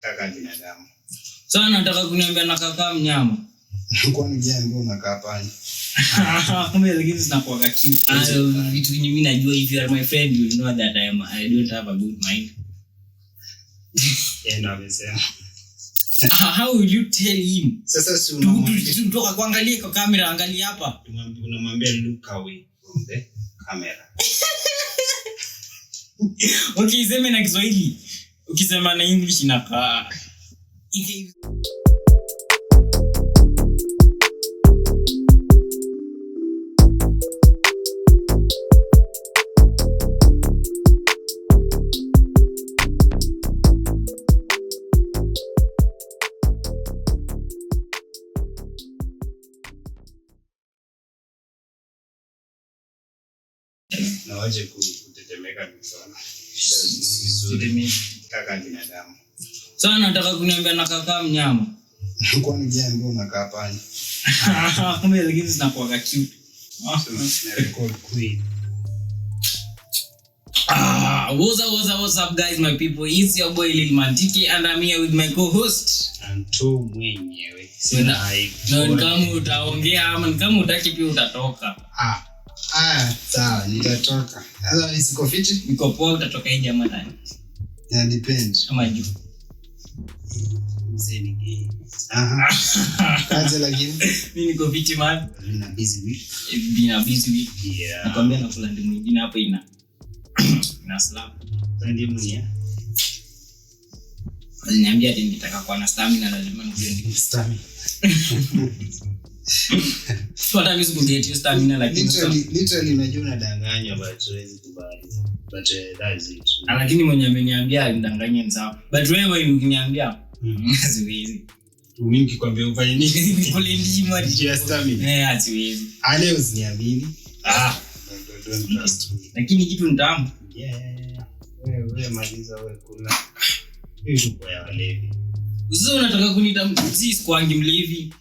kaka binadamu. Sasa nataka kuniambia nakaa mnyama. Kwa nini jambo unakaa pale? Kumbe lakini sinakuwa cute. Vitu vingi mimi najua, if you are my friend you know that I don't have a good mind. Ndio amesema. How will you tell him? Sasa si unamwambia tunatoka kuangalia kwa kamera, angalia hapa. Unamwambia look away from the camera. Okay, sema na Kiswahili. Ukisema na English inakaa hivi. Na waje kutetemeka sana. Vizuri kaka binadamu. Sasa nataka kuniambia nakaa mnyama. Kwa nini jambo unakaa pale? Kumbe lakini sinakuwa cute. Na record queen. What's up guys, my people? It's your boy Lil Mantiki and I'm here with my co-host Anto mwenyewe. Na kama utaongea ama kama utaki pia utatoka. Sawa, nitatoka. Sasa nisiko fiti? Niko poa, utatoka nje ama ndani? Ya depend. Kama juu. Mzee gay. Kaje lakini mimi niko fiti man. Nina busy week. Yeah. Nakwambia nakula ndimu mwingine hapa ina slap. Ndimu ni aliniambia ati nitaka kuwa na stamina, lazima nikule ndimu. Stamina. Hata mimi sikugeti stamina lakini literally unajua unadanganya but huwezi kubali. But that's it. Lakini mwenye ameniambia alidanganya ni sawa. But wewe ukiniambia siwezi. Mimi nikikwambia ufanye nini? Nikule ndimu hadi ya stamina. Siwezi. Ale usiniamini. Don't trust me. Lakini kitu ni tamu. Yeah. Wewe maliza wewe kula. Hiyo kwa ya walevi. Uzao unataka kuniita mzee kwangi mlevi.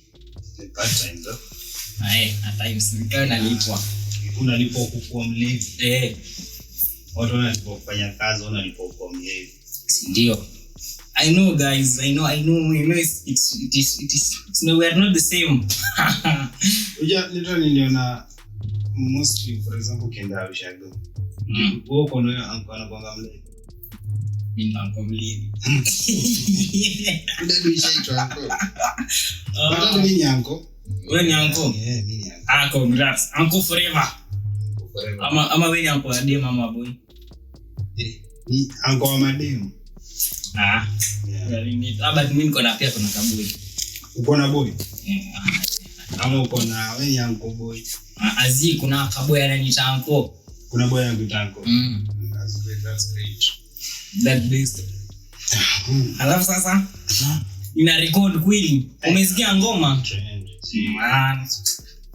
Part time though. At times nikawa nalipwa. Unalipwa kuwa mlevi. Watu wanalipwa kufanya kazi, wanalipwa kuwa mlevi. Ndio. I know guys, I know it is no, we are not the same. Literally niliona mostly for example kenda ushago. Wewe uko na anakuanga mlevi. Mimi nango mlevi. Ndio ishaitwa anko. Bado mimi ni anko. Wewe ni anko? Yeah, mimi ni anko. Congrats. Anko forever. Ama wewe ni anko ya dem ama boy? Ni anko wa madem. Yeah. But mimi niko na pia kuna kaboy. Uko na boy? Ama uko na wewe ni anko boy? Azi kuna kaboy ananiita anko. Kuna boy ananiita anko. That's great. That best. Alafu sasa ina record kweli. Umesikia ngoma? Man.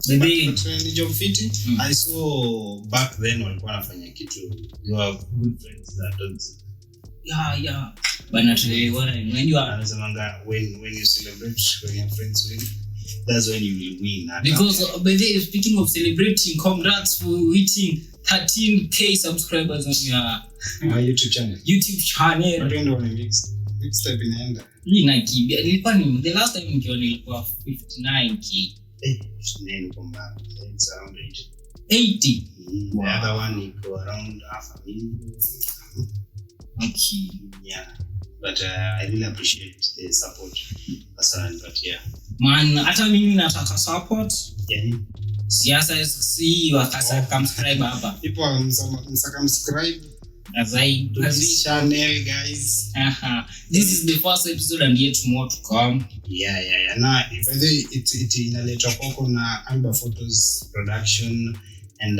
Baby, ni job fiti. I saw back then walikuwa wanafanya kitu. You have good friends that don't. Yeah. Bana tuelewana. Unajua anasemanga when you celebrate when your friends win, that's when you will win. Because by the speaking of celebrating, congrats for hitting 13k subscribers on your YouTube channel. Watu ndio wana mixtape inaenda. Ninakibia. Nilikuwa ni the last time nilikuwa 59k. 59 kwamba it's around 80. The other one iko around half a million. Okay. Yeah. But I really appreciate the support. Asante patia. Man, hata mimi nataka support. Yeah. Siasa si wakasa subscribe hapa. People subscribe Azai to this channel guys. This is the first episode and yet more to come. Yeah. Na by the way it inaletwa kwako na Alba Photos production and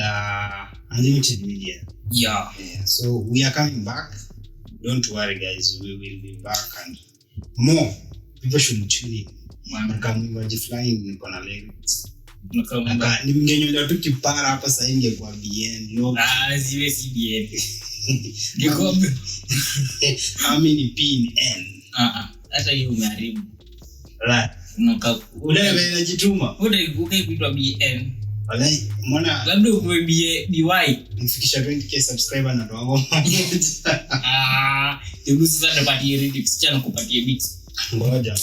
Unlimited Media. Yeah. So we are coming back. Don't worry guys, we will be back and more people should tune in. Mkamwaji flying niko na lyrics. Ningenyonya tu kipara hapa sasa ingekuwa BN. No. Ziwe CBN. Gikob. Amini pin N. Hata hiyo umeharibu. La. Wewe unajituma. Ukaitwa BN. Walai, mbona labda ukuwe BY nifikisha 20k subscriber na ndo ngoma. Hebu sasa tupatie lyrics cha kupatie beats. Ngoja.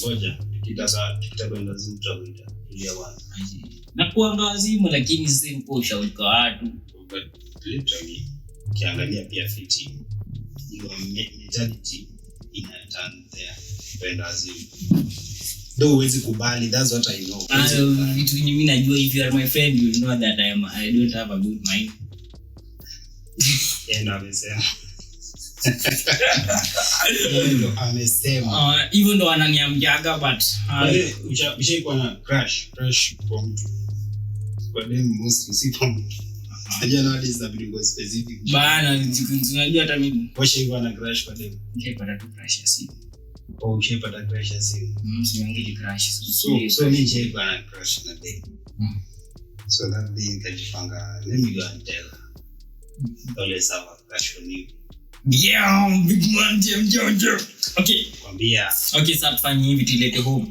Kitakwenda zimu tutakuita. Tulia bwana. Na kuanga wazimu lakini sasa mko ushauri kwa watu. Literally kiangalia pia fiti. Your mentality in a turn there. Kwenda wazimu. Though huwezi kubali, that's what I know. Vitu vingi mimi najua, if you are my friend you know that I don't have a good mind. Endo amesema. Even though ananiambiaga but ushaikuwa na crush kwa mtu. Kwa dem mostly si kwa mtu. Najua nowadays na video specific. Bana unajua hata mimi. Ushaikuwa na crush kwa dem. Ningepata tu crush ya simu. Ushapata crush ya simu. Simangi crush. So mimi nishaikuwa na crush na dem. So that day nikajipanga, let me go and tell her. Always have a crush on you. Yeah, big man Jojo. Okay. Kwambia. Okay, sasa tufanye hivi tulete home.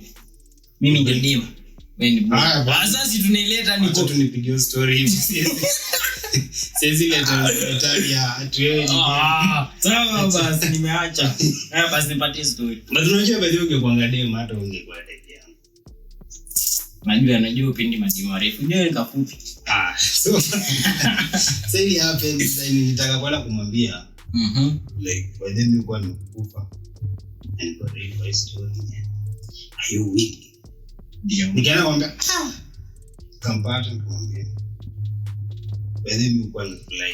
Mimi ndio dem. Wewe ni bwana. Sasa tunaileta niko. Acha tunipigie story hivi. Sasa ile Italia atuwe. Sawa basi nimeacha. Basi nipatie story. But unajua baadhi ungekuanga dem hata ungekuwa date yangu. Najua upendi maji marefu. Ndio nikafupi. So say happens then nitaka kwenda kumwambia. Like by then you want to kufa. And for the advice to me. Are you weak? Ndio. Nikaenda kumwambia kampata kumwambia. By then you want to fly.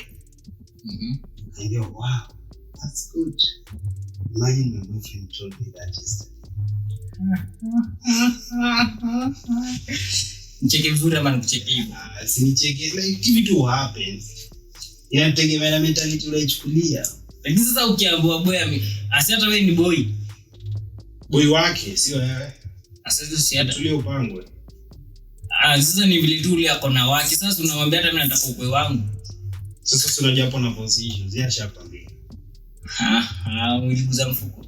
And you wow. That's good. Imagine my boyfriend told me that yesterday. Mcheke vizuri ama nikucheke hivyo? Sinicheke like hivi tu happens. Inategemea na mentality unaichukulia. Lakini sasa ukiambiwa boy asi hata wewe ni boy. Boy wake sio wewe. Sasa si hata tulio upangwe. Sasa ni vile tu ile yako na wake. Sasa unamwambia hata mimi nataka ukwe wangu. Sasa tunajua hapo na positions ya shapambia. Uliguza mfuko.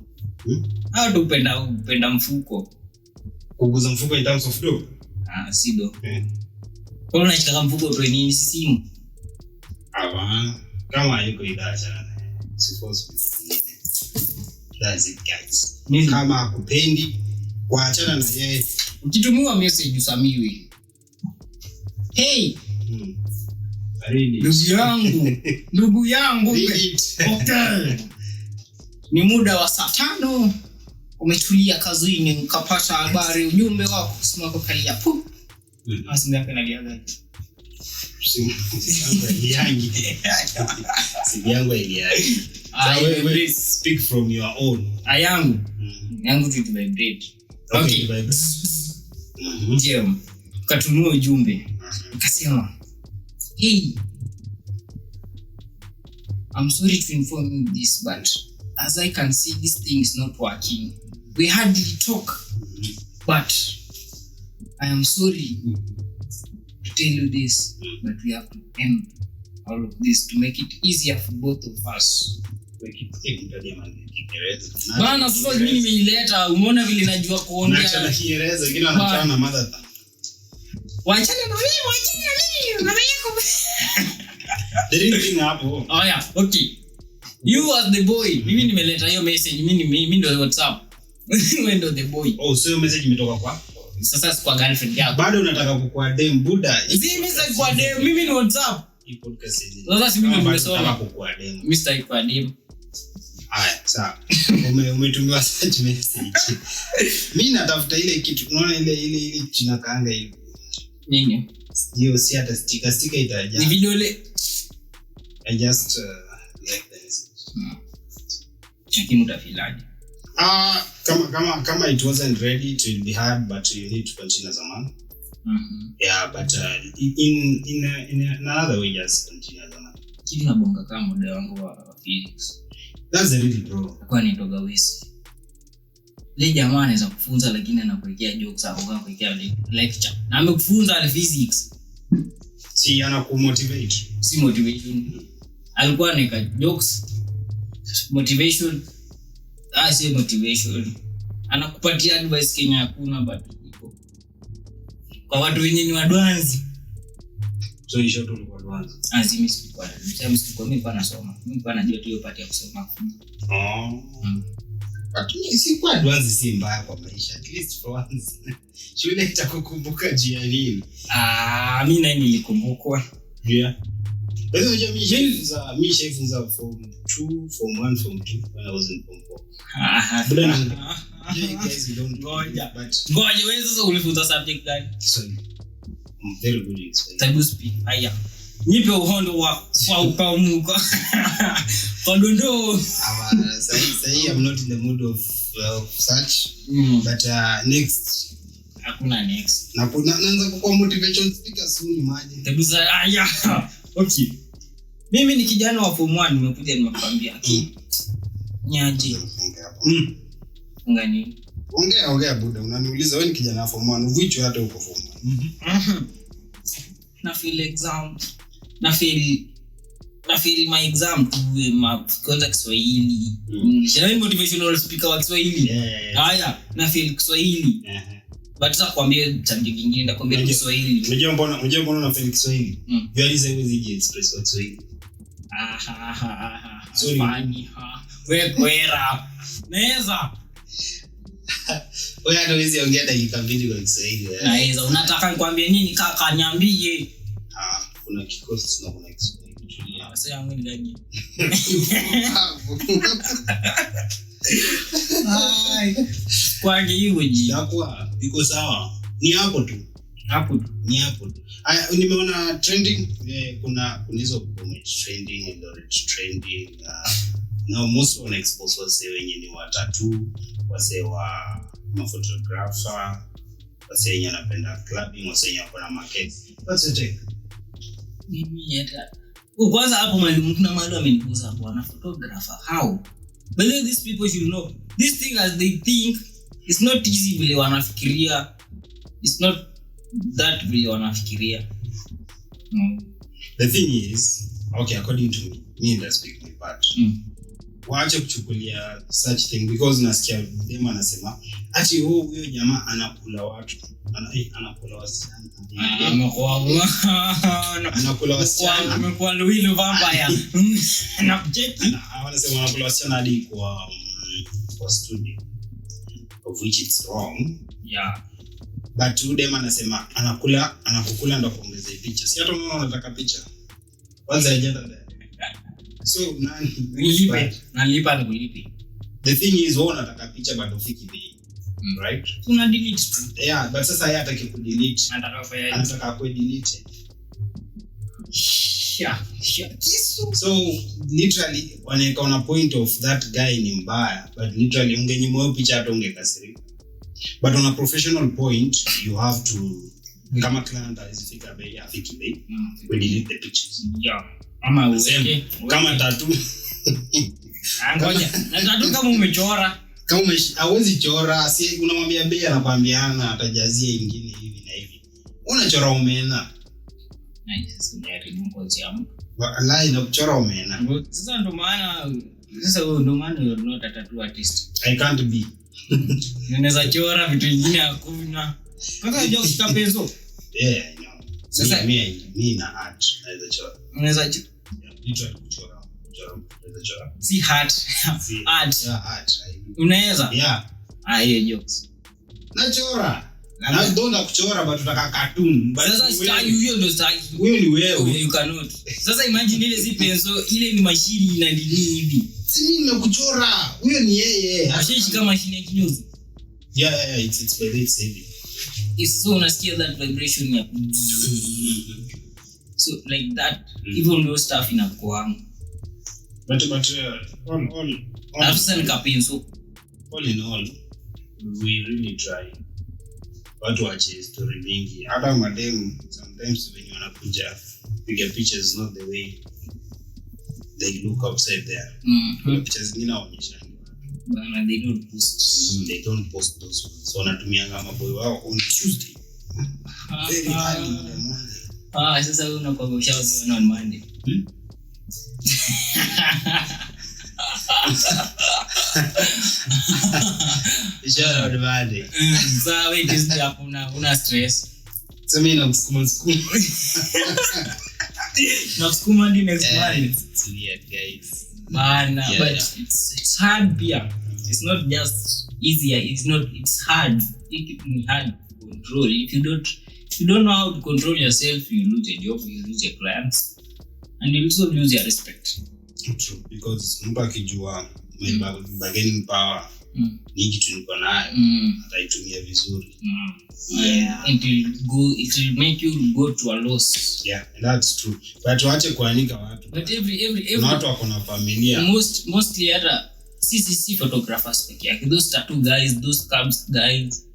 Au tu upenda mfuko. Kuguza mfuko in terms of dough? Si dough. Kwa nini unachika mfuko tu nini si simu? Kama hayuko idaacha suppose that's it guys. Kama hakupendi waachana na yeye. Ukitumiwa message usamiwe. Hey. Ndugu yangu. Okay. Ni muda wa saa 5. Umetulia kazini ukapata habari ujumbe wako kusema kwa kalia pu. Basi ngaka na liaga. Si yangu iliaje. Wewe speak from your own. Yangu tu vibrate. Okay. Ndio. Katunua ujumbe. Akasema, "Hey, I'm sorry to inform you this, but as I can see, this thing is not working. We hardly talk, but I am sorry to tell you this, but we have to end all of this to make it easier for both of us." Bana, sasa mimi nimeileta, umeona vile najua kuongea. Naacha na Kiingereza kila anachana na mother tongue. Wachana na mimi, mama yako. The real thing hapo. Okay. You as the boy, mimi nimeleta hiyo message, mimi ndio WhatsApp. Wewe ndio the boy. So hiyo message imetoka kwa? Sasa si kwa girlfriend yako. Bado unataka kukua dem buda. Message kwa dem, mimi ni WhatsApp. Hii podcast hizi. Sasa si mimi nimesoma. Unataka kukua dem. Mr. kwa dem. Haya, sawa. Umetumiwa such message. Mimi natafuta ile kitu, unaona ile tunakaanga hivi. Nini? Hiyo si hata sticker itaja. Ni vidole. I just like the message. Chakini utafilaje? Kama it wasn't ready, it will be hard, but you need to continue as a man. Yeah, but in another way, just continue as a man. Kili nabonga kama muda wangu wa physics. That's the real bro. Kwa ni toga wesi. Le jamaa anaweza kufunza lakini anakuwekea jokes hapo kama kuwekea lecture. Na amekufunza ile physics. Si anakumotivate. Si motivation. Alikuwa anaweka jokes. Motivation. Si motivation. Anakupatia advice Kenya hakuna but iko. Kwa watu wenye ni wadwanzi. So in short ulikuwa advance. Azimi sikuwa. Mimi kwa nasoma. Mimi kwa najua tu hiyo part ya kusoma. Lakini si kwa advance si mbaya kwa maisha. At least for once. Shule itakukumbuka juu ya nini? Mimi naye nilikumbukwa. Yeah. Basi unajua mimi shaifunza form 2, form 1, form 2 when I was in form 4. You guys don't ngoja. Ngoja wewe sasa ulifunza subject gani? Kiswahili. I'm very good at Kiswahili. Tabu speak. Aya. Nipe uhondo wa ukamuka. Kodondo. Say I'm not in the mood of such. But next hakuna next. Naanza kwa motivation speaker soon imagine. Tabu sasa aya. Okay. Mimi ni kijana wa form 1 nimekuja nimekwambia. Nyaje. Ngani? Ongea buda unaniuliza wewe ni kijana wa form 1 uvicho hata uko form 1. Na feel exam. Na feel my exam tu kwanza Kiswahili. Shana motivational speaker wa Kiswahili. Haya, na feel Kiswahili. But sasa kwambie subject nyingine ndakwambia Kiswahili. Unajua mbona na feel Kiswahili? Yali hizi express kwa Kiswahili. Sorry. Wewe kwera. Naweza. Wewe hawezi ongea dakika 2 kwa Kiswahili. Naweza. Unataka nikwambie nini kaka niambie? Kuna kikosi na kuna Kiswahili. Sasa yangu ni gani? Kwa hiyo Dakwa iko sawa. Ni hapo tu. Nimeona trending kuna hizo comment trending and trending now most on expose wase wenye ni watatu wase wa photographer wase wenye anapenda clubbing wase wenye wako na market. What's your take? Mimi hata kwanza hapo mwalimu kuna mahali amenikuza hapo ana photographer how but these people should know this thing as they think it's not easy vile wanafikiria. It's not that vile wanafikiria. The thing is okay according to me and I speak my part. Waache kuchukulia such thing because nasikia dem anasema ati huyo jamaa anakula watu anakula wasichana anakula wasichana amekuwa Louis vampire anakucheki wanasema anakula wasichana hadi kwa studio of which it's wrong. Yeah. But dem anasema anakukula ndo kuongeza picha. Si hata unaona unataka picha. Kwanza agenda so nalipa na kulipi. The thing is wewe unataka picha bado ufiki bei. Right? Una delete. Yeah, but sasa yeye hataki ku delete. Anataka ku delete. Yeah. So literally wanaweka on a point of that guy ni mbaya but literally ungenyimwa picha hata ungekasirika. But on a professional point you have to kama client azifika bei afiki bei we delete the pictures. Yeah. Ama uweke kama tatu. Ngoja. Na tatu kama umechora. Kama hawezi chora, si unamwambia bei anakuambiana atajazia nyingine hivi na hivi. Unachora umeenda. Nice, unajaribu ngozi yangu. Wallahi na kuchora umeenda. Sasa ndo maana you're not a tattoo artist. I can't be. Unaweza chora vitu vingine hakuna. Kaka unajua kushika pencil? Yeah, I know. Sasa mimi na art naweza chora. Unaweza literally kuchora. Naweza chora. Si art. Art. Yeah, art. Unaweza? Yeah. Hiyo jokes. Nachora. Na donda kuchora but tutaka cartoon. Sasa style hiyo ndo style. Wewe ni wewe. You cannot. Sasa imagine ile si pencil, ile ni machine ina nini hivi. Si mimi nimekuchora. Huyo ni yeye. Ashishika machine ya kinyozi. Yeah, it's very heavy. It's so unasikia that vibration ya so like that even though stuff inakuwa but all sasa nikapenso all in all we really try watu wache story mingi hata madem sometimes when wanakuja piga pictures not the way they look outside there. Pictures zingine waonyesha bana they don't post those ones. So wanatumianga maboy wao on Tuesday very early in the morning. Sasa wewe unakuwa ushauri on Monday. Ishara on Monday. Sasa wewe Tuesday hakuna stress. sema ina msukuma na sukuma ndi next month. It's weird, guys. Man, Yeah, but yeah. it's hard pia. It's not just easier. It's hard. It's hard to control. If you don't know how to control yourself, you lose your job, you lose your clients, and you also lose your respect. True, because mtu akijua my bargaining power ni kitu niko nayo, ataitumia vizuri. Yeah. It will make you go to a loss. Yeah, and that's true. But waache kuanika watu. But every watu wako na familia. Mostly hata CCC photographers peke yake. Those tattoo guys, those cabs guys.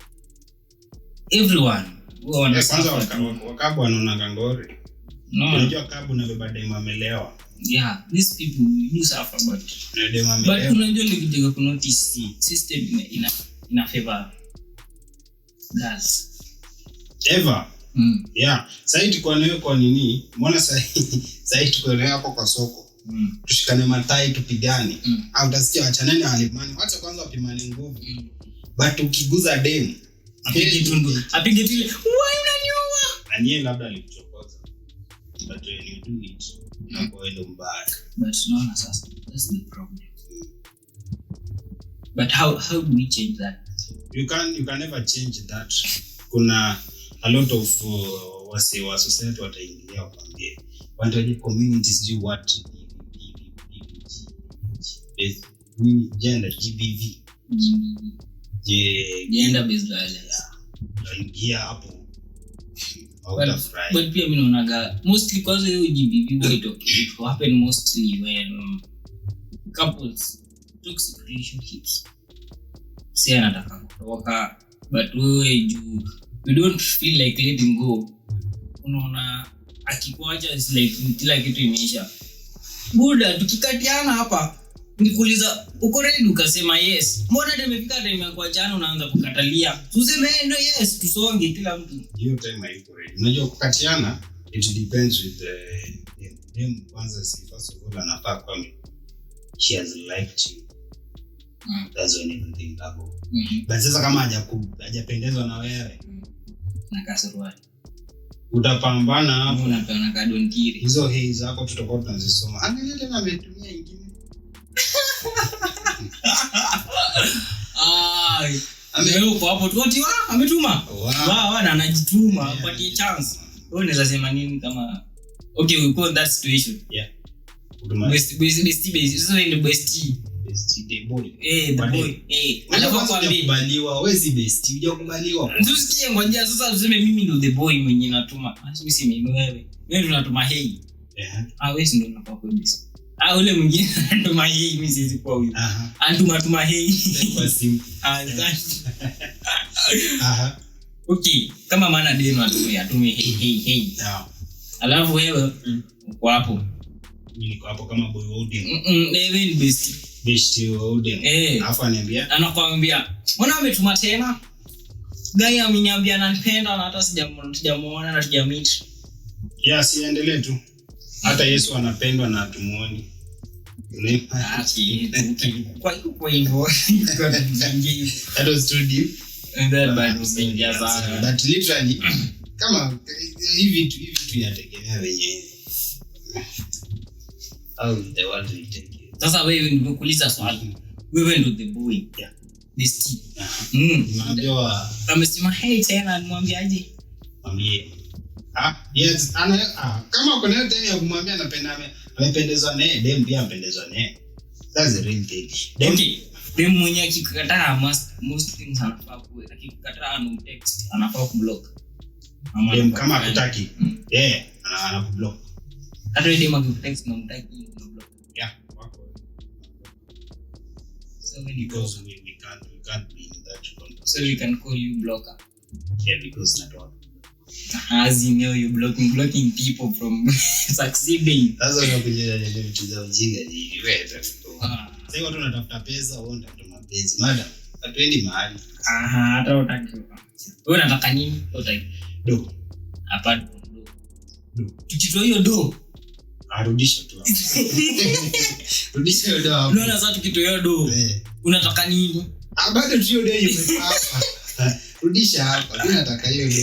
Everyone. Kwanza wakabu wanaona kangori. Unajua kabu unabeba dema amelewa. Yeah, these people do suffer but unajua nikijega ku notice system ina favor girls. Ever. Yeah. Sasa tuko nayo kwa nini? Mbona sasa tuko nayo hapo kwa soko. Tushikane matai tupigane. Au utasikia wachaneni walimani. Wacha kwanza wapimane nguvu. But ukiguza demu apige tile wewe unanyoa. Anie labda alikuchokoza. But when you do it, unakoenda mbaya. But no, sasa that's the problem. But how do we change that? You can never change that. Kuna a lot of wase wa society wataingilia wakwambie. Wanatoje communities do what gender GBV. Gender based violence. Ingia hapo. But pia mimi naonaga mostly cause hiyo GBV it happen mostly when couples toxic relationships. Si anataka kutoka but wewe you don't feel like letting go. Unaona akikuacha is like kila kitu imeisha. Buda tukikatiana hapa nikuuliza uko ready ukasema yes. Mbona nimefika time ya kuachana unaanza kukatalia. Tuseme ndio yes tusonge kila mtu. Hiyo time haiko ready. Unajua kukatiana it depends with them kwanza si first of all anafaa kwa she has liked you. That's when everything double. But sasa kama hajapendezwa na wewe na kasoro utapambana hapo unapeana kadonkiri. Hizo hei zako tutakuwa tunazisoma. Angalia tena ametumia nyingine. Ameupo hapo tu ati ametuma. Na anajituma apatie chance. Wewe unaweza sema nini kama okay we call that situation. Yeah. Best so in the best the boy. The boy. Alafu kwambie kubaliwa wewe si best hujakubaliwa. Usikie ngoja sasa useme mimi ndo the boy mwenye natuma. Mimi si mimi wewe. Wewe tunatuma hey. Wewe ndio unapaka kwa best. Ule mwingine anatuma hey mimi siwezi kwa huyo. Anatuma hey. Kwa simple. Okay, kama maana deno atume hey. Alafu wewe uko hapo. Niko hapo kama boy Odin. Wewe ni best Odin. Alafu anakuambia, "Mbona umetuma tena?" Guy ameniambia ananipenda na hata sijamuona na sijameet. Yeah, siendelee tu. Hata Yesu anapendwa na tumuoni. Kwa hivyo that was too deep and that bad was being but literally kama hivi tu inategemea wenyewe how the world will take it. Sasa wewe nimekuuliza swali, wewe ndo the boy this unajua amesema hey tena nimwambiaje? Mwambie yes kama kuna time ya kumwambia amependezwa naye dem pia amependezwa naye. That's the real thing. Dem mwenye akikataa most things anafaa kuwe akikataa no text anafaa kublock. Dem kama hakutaki anakublock. Hata dem akitext na mtaki unablock. Yeah. So when because we can't be in that conversation. So we can call you blocker. Yeah, because not all. As you know, you're blocking people from succeeding. That's what unakuja na vitu za ujinga hivi wewe. Sasa watu wanatafuta pesa, wao wanatafuta mapenzi. Madam, hatuendi mahali. Hata utaki. Wewe unataka nini? Utaki. Do. Hapa do. Tukitoa hiyo do, arudisha tu. Rudisha hiyo do hapo. Unaona sasa tukitoa hiyo do. Unataka nini? Bado hiyo do hiyo hapa. Rudisha hapa. Mimi nataka hiyo do.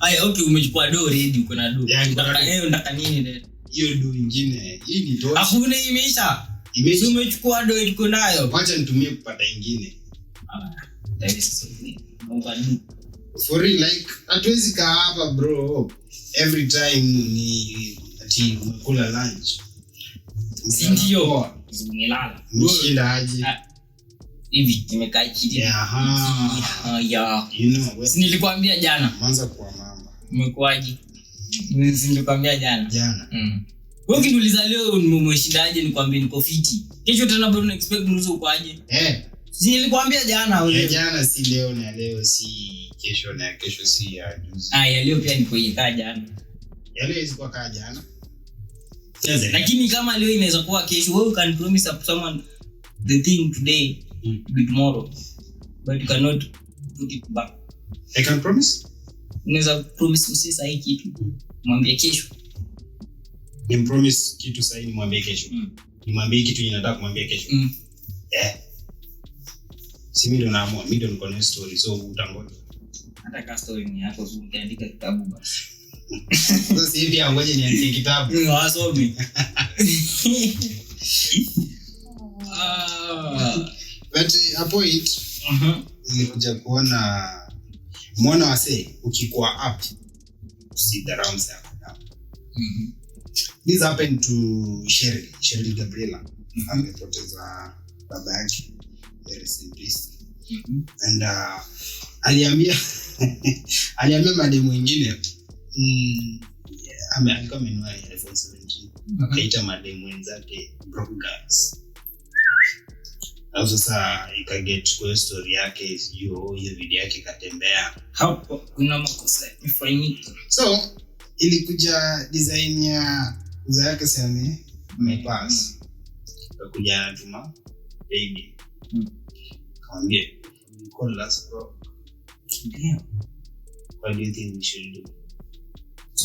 Okay, umechukua do ready, uko na do. Yeah, Unataka nini tena? Hiyo do nyingine. Hii ni do. Hakuna imeisha. Si umechukua do iko nayo. Acha nitumie kupata nyingine. That is so funny. For real, like hatuwezi kaa hapa bro. Every time ni ati umekula lunch. Si ndio? Umelala. Umeshinda aje? Hivi nimekaa chini. Yeah. You know, si nilikwambia jana. Mwanza kwa mama. Umekuaje? Si nilikwambia jana. Wewe ukiniuliza leo umeshindaje nikwambie niko fiti. Kesho tena bado na expect nusu ukoaje? Si nilikwambia jana. Jana si leo na leo si kesho na kesho si ya juzi. Ya leo pia niko kaa jana. Ya leo ilikuwa kaa jana. Lakini kama leo inaweza kuwa kesho, wewe can promise someone the thing today be tomorrow, but you cannot put it back. I can promise. Unaweza promise sasa hii kitu mwambie kesho. Ni promise kitu sasa ni mwambie kesho. Nimwambie kitu ninataka kumwambia kesho. Si mimi ndo naamua, mimi ndo niko na story, so utangoja. Hata ka story ni hapo tu ukiandika kitabu basi. Sasa hivi angoje niandike kitabu. Wasome. But a point nilikuja kuona mwana wase ukikuwa up usidharau msako. This happened to Cheryl Gabriela. Amepoteza baba yake recently. And aliambia mademu mwingine alikuwa amenunua iPhone 17. Akaita mademu wenzake broke girls. Au sasa ikaget kwa story yake hiyo video yake katembea. Hapo kuna makosa ifanyika. So ilikuja design ya uza yake sema amepass. Akakuja anatuma baby. Kaambia call us bro. Yeah. What do you think we should do?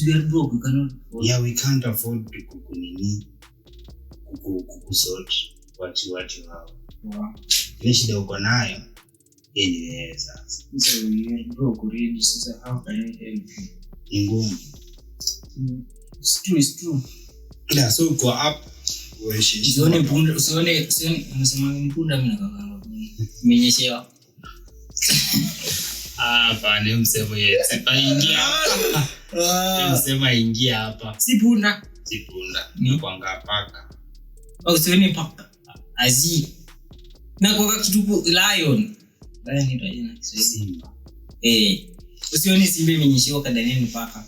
We are broke, we cannot afford. Yeah, we can't afford to kukusort what you have. Wow. Ile shida uko nayo yenyewe sasa. So we are broke already, so how can I help you? Ni ngumu. It's true. Yeah, so uko up usione unasema punda mimi nakanga. Menyeshewa. Bana msemo yeye. Sipaingia. Msema ingia hapa. Si punda. Ni kwanga paka. Usione paka. Azi. Na kwa kitu lion. Lion ni tajina Simba. Usione simba imenyeshewa kadani ni paka.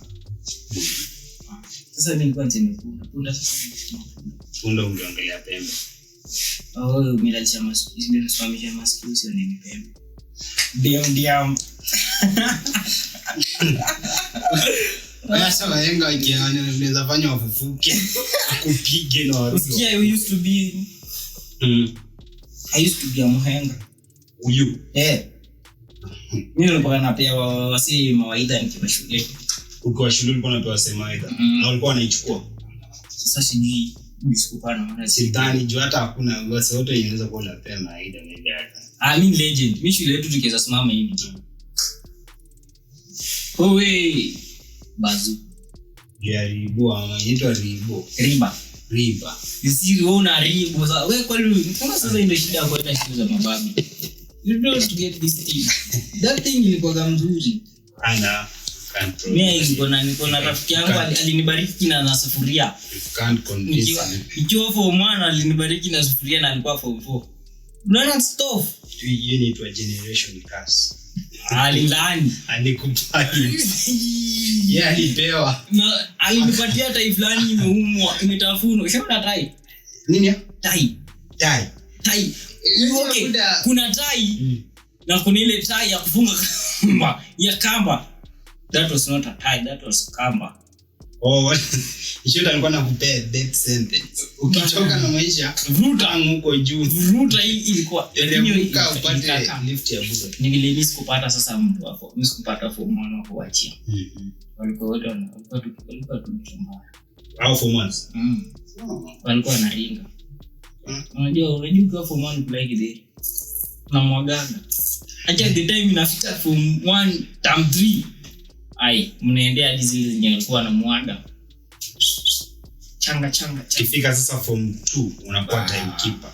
Sasa mimi kwanza ni punda sasa. Punda ungeangalia pembe. Umilalisha msimamisha masikio usione ni pembe. Diam. Sasa wahenga ikiana unaweza fanya wafufuke akupige na warudio. Usikia I used to be a muhenga. Uyu. Mimi nilikuwa napewa wasi mawaidha nikiwa shule. Ukiwa shule ulikuwa unapewa mawaidha na ulikuwa unaichukua. Sasa sijui nisikupana maana sidhani juu hata hakuna wasi wote inaweza kuwa unapewa mawaidha na ile hata. Mimi legend. Mimi shule yetu tukiweza simama hivi. Bazu. Jaribu ama inaitwa riba. Sisi una ribo sasa. Wewe kwa nini? Kama sasa ndio shida yako ina shida za mababi. You don't get this thing. That thing ilikuwa mzuri. Ana control. Mimi niko na rafiki yangu alinibariki na sufuria. Can't convince. Nikiwa form 1 alinibariki na sufuria na alikuwa form 4. Unaona stove. Hiyo ni to generation curse. Alilani alikupali. Yeah, alipewa. Na alinipatia tai fulani imeumwa, imetafunwa. Ushaona tai? Nini? Tai. Okay. Kuna tai na kuna ile tai ya kufunga kamba, ya kamba. That was not a tie, that was kamba. Ishota alikuwa anakupea death sentence. Ukichoka na maisha, vuta huko juu. Vuta hii ilikuwa teremka upate lift ya buga. Ni vile mimi sikupata sasa mtu wako. Mimi sikupata form 1 wa kuachia. Walikuwa wote walikuwa tukichomba. Au form 1. Walikuwa wanaringa. Unajua kwa form 1 play kile. Na mwagana. Acha the time inafika form 1 term 3. ai mnaendea hadi zile zenye alikuwa anamwaga changa kifika sasa form 2 unakuwa timekeeper.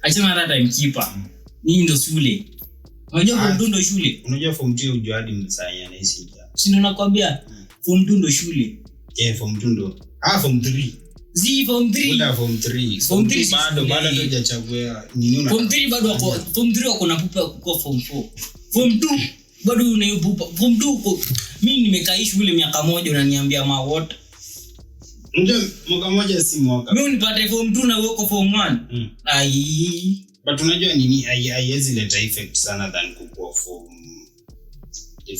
Achana hata timekeeper. Nini ndo shule? Unajua form 2 ndo shule. Unajua form 2 unajua hadi msanya na hisi. Si ndo nakwambia form 2 ndo shule. Form 2 ndo. Form 3. Form 3. Kuna form 3. Form 3 bado ndio hajachagua nini una. Form 3 bado wako form 3 wako na pupa kwa form 4. Form 2 bado unayopupa. Form 2 uko mimi nimekaa shule miaka moja unaniambia ma what? Ndio mwaka moja si mwaka. Mimi nipate form 2 na uko form 1. Ai. But unajua nini haiwezi leta effect sana than kukua form 3.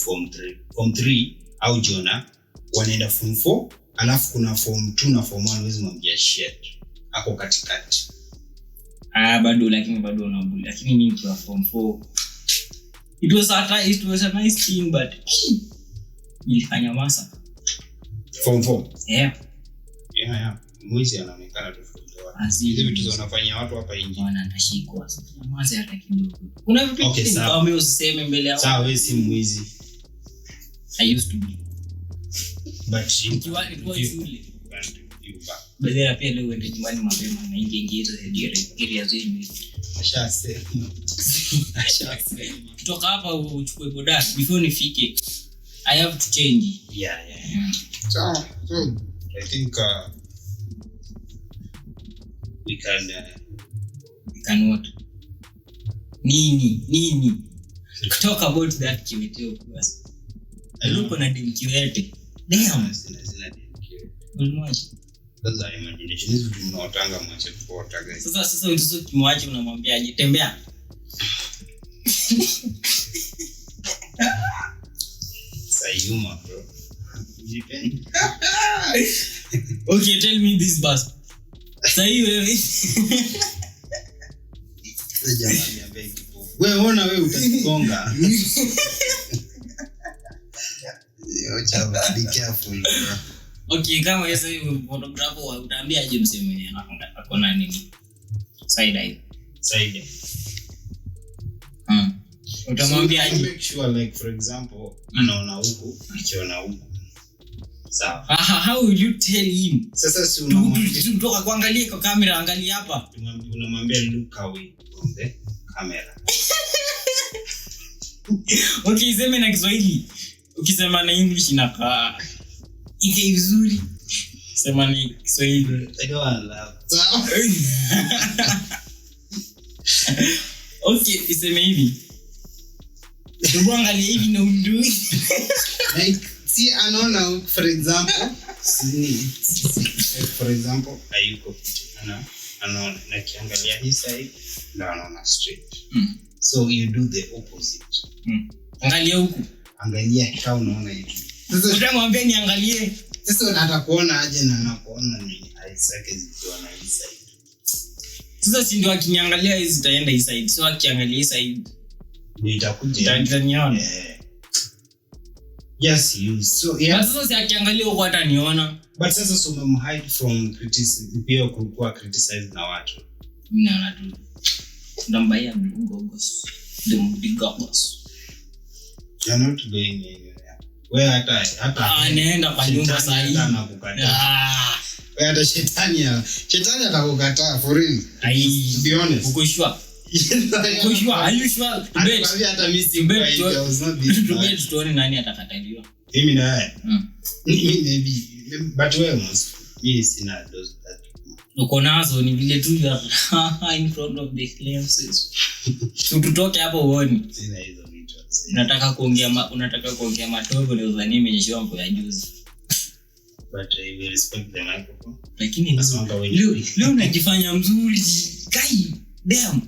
Form 3 au jona wanaenda form 4 alafu kuna form 2 na form 1 wezi mwambia shit. Ako katikati. Bado bado unabuli. Lakini mimi kwa form 4 it was a nice thing but nilifanya masa. Form 4. Yeah. Mwizi anaonekana tofauti. Hizo vitu zinafanyia watu hapa nje. Wanatashikwa. Sasa mwanzo hata kidogo. Kuna vipi kama useme mbele yao. Sawa wewe si mwizi. I used to be. But it was shule. Badala pia leo uende nyumbani mapema na ingiingiza area zenyu. Ashasema. Kutoka hapa uchukue boda before nifike. I have to change. Yeah. So I think we can what? Nini? Talk about that kimeteo plus. Aluko na dem kiwete. Damn. Sina dem kiwete. Unamwacha. Sasa imagination hizo vitu mnaotanga mwache kuota guys. Sasa utiso kimwache unamwambia aje tembea. Sayuma bro. Jipen. Okay, tell me this bus. Sahi wewe. Jamani niambie kipo. Wewe ona wewe utagonga. Be careful bro. Okay, kama yesa hiyo photographer utaambia aje mseme akona nini? Side eye. Utamwambia aje? Make sure like for example anaona huku, akiona huku. Sawa. How will you tell him? Sasa si unamwambia kutoka kuangalia kwa kamera, angalia hapa. Unamwambia look away from the camera. Okay, sema na Kiswahili. Ukisema na English inakaa ike vizuri. Sema na Kiswahili. I don't laugh. Okay, iseme hivi. Tuangalie hivi na undu. Like see anaona for example ayuko anaona na kiangalia hii side na anaona straight. So you do the opposite. Angalia huku. Angalia how unaona hivi. Sasa utamwambia niangalie. Sasa unataka kuona aje na anakuona nini? Aisake zikiwa na hii side. Sasa si ndio akiniangalia hizi zitaenda hii side. So akiangalia hii side nitakuja. Nitaniona. Yes, you. So yeah. Sasa si akiangalia huko hata niona. But sasa so hide from criticism, pia kulikuwa criticized na watu. Mimi naona tu. Ndambaya mgogos. Mgogos. You're not going anywhere. Wewe hata anaenda kwa nyumba sasa hivi anakukataa. Wewe hata shetani atakukataa for real. To be honest. Uko sure? Are you sure? Hata mimi si bet tuone nani atakataliwa. Mimi na wewe. Mimi maybe but wewe mimi sina those that. Uko nazo ni vile tu in front of the claims. Tutoke hapo uone. Sina hizo vitu. Unataka kuongea matogo leo za nini menyeshwa mpo ya juzi. But I will respect the microphone. Lakini leo unajifanya mzuri. Kai, damn.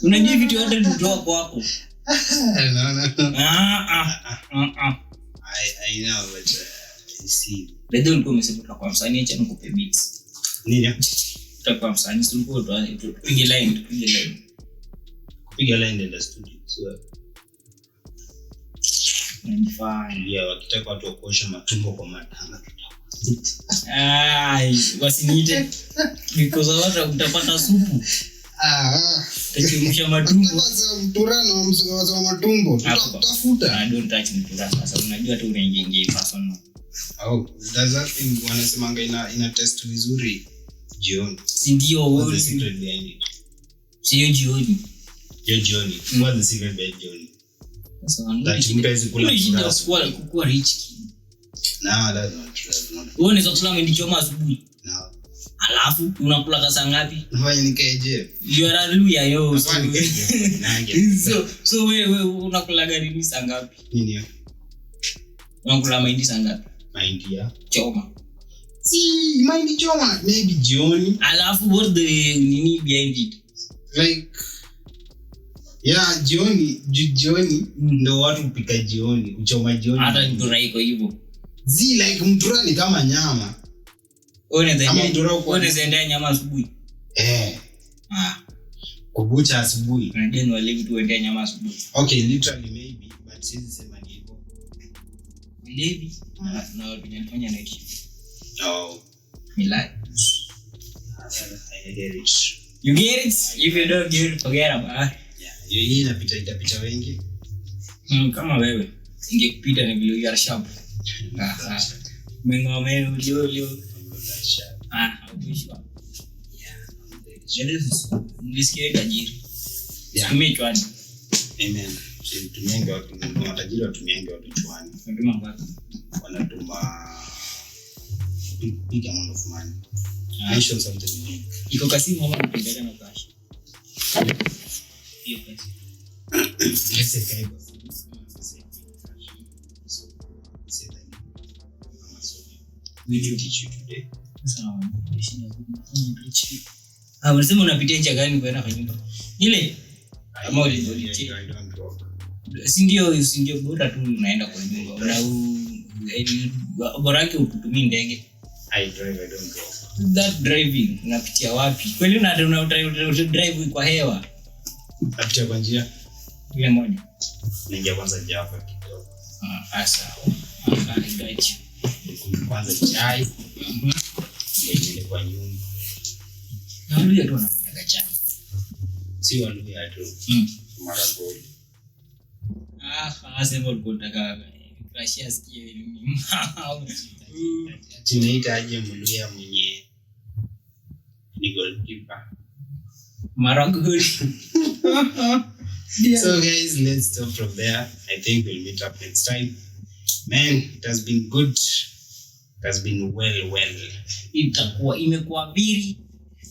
Unajua vitu yote nitoa kwako. No. I know but you see. Bado nilikuwa nimesema kwa msanii acha nikupe beats. Nini? Utakuwa msanii sulikuwa tupige line. Kupiga line in the studio. So fine. Yeah, wakitaka watu wakosha matumbo kwa matanga wasiniite because watu utapata supu. Tachemsha matumbo. Mtura na wa matumbo. Tutafuta. I don't touch mtura sasa. Unajua tu unaingia personal. Oh, does that thing wanasemanga ina test vizuri jioni. Si ndio What's the secret behind it? Sio jioni. Jioni. What's the secret behind jioni? Sasa That mtu hizi kula kukua rich. No, that's not true. Wewe unaweza kula mahindi choma asubuhi. No. Alafu unakula kasa ngapi? Unafanya nikaje? You are a luya yo. So wewe unakula gari saa ngapi? Nini? Unakula mahindi saa ngapi? Mahindi ya choma. Si mahindi choma maybe jioni. Alafu what the nini behind it? Like yeah, jioni ndo watu kupika jioni, uchoma jioni. Hata mtura iko hivyo. Like mtura ni kama nyama. Unaweza endea nyama asubuhi. Kubucha asubuhi. Na then wale vitu endea nyama asubuhi. Okay, literally maybe, but siwezi sema ni hivyo. Maybe. Na watu wanafanya night shift. No. Milai. I get it. You get it? If you don't get it, forget about it. Yeah, hii inapita wengi. Kama wewe. Ingekupita ni vile you are sharp. Mengome ulio. Haubishwa. Mlisikia tajiri. Umechwani. Amen. Tumienge watu, matajiri watumienge watu chwani. Wanatuma ngapi? Wanatuma big amount of money. Mention something big. Iko kasi mama mpendeka na cash. Hiyo pesa. Pesa kaiba. We will teach you today. Sawa. Unasema unapitia njia gani kwenda kwa nyumba? Ile kama ulizoliche. Si ndio bora tu unaenda kwa nyumba. Bora yake utumie ndege. I don't go. That driving unapitia wapi? Kwani una drive kwa hewa? Napitia kwa njia ile moja. Ningia kwanza Java kidogo. Sawa. I got you. Kwanza chai. Ndio kwa nyumba. Na wewe tu unapenda chai. Si waluya tu. Maragoli. Asema ulipotaka Russia sikie nini? Tunaita aje mluya mwenye ni goalkeeper. Maragoli. So guys, let's stop from there. I think we'll meet up next time. Man, it has been good. It has been well. Imekuwa biri.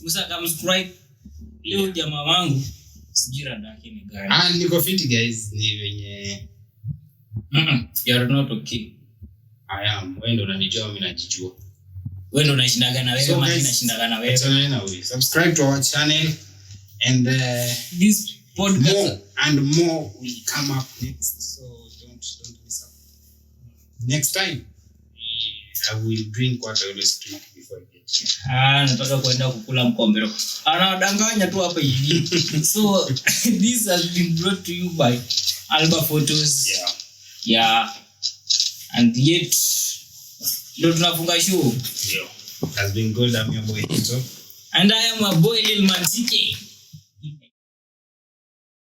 Usaka subscribe. Leo jamaa wangu sijira dake ni gani. Niko fit guys, ni wenye you are not okay. I am. Wewe ndo unanijua, mimi najijua. Wewe ndo unashindaga na wewe, mimi nashindaga na wewe. Subscribe to our channel and this podcast more will come up next, so don't miss out. Next time I will drink what I always drink before I get here. Nataka kuenda kukula mkombero. Anadanganya tu hapa hivi. So this has been brought to you by Alba Photos. Yeah. And yet ndo tunafunga show. Has been good. I'm your boy Hito. And I am a boy Lil Man CK.